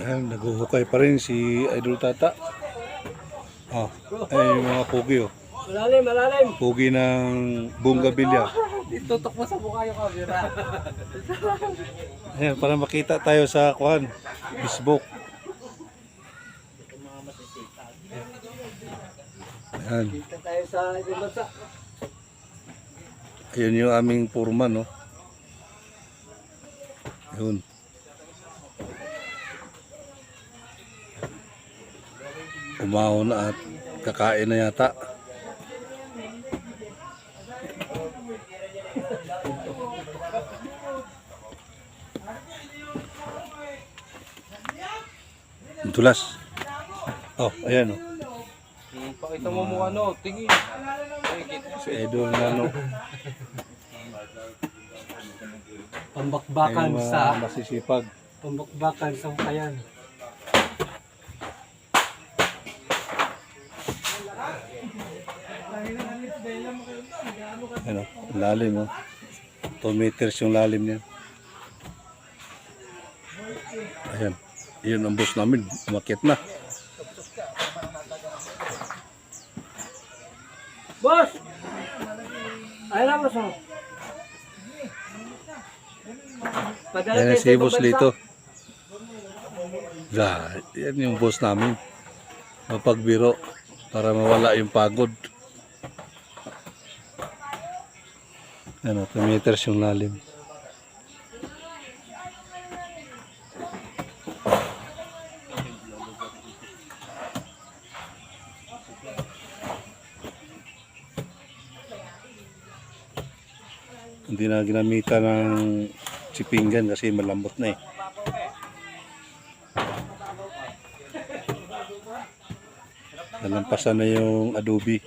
Ayan, naguhukay pa rin si Idol Tata. Ah, ay yung mga pugi oh. Malalim, malalim. Pugi ng Bungabilya. Tutok mo sa mukha yung camera. Ayan, para makita tayo sa kuhan, Facebook. Ayan. Kita tayo sa ibang bansa. Ayan yung aming purman, no? Yun. Umahon na at kakain na yata. Tulas. Oh, ayan oh. Pakita mo mukha no, tingin. Si Idol na no. Pambakbakan Ay, sa masisipag. pambakbakan sa kayan. Ano, lalim oh. 2 meters yung lalim niya. Ayan. Yun ang bus namin. Umakyat na. Boss! Ayun na, boss. Padala Ayan tayo si sa ibang boss bansa. Lito. Yan yung boss namin. Mapagbiro para mawala yung pagod. Ano, 2 meters yung lalim. Hindi na ginamitan ng sipinggan kasi malambot na eh. Nalampasan na yung adobe.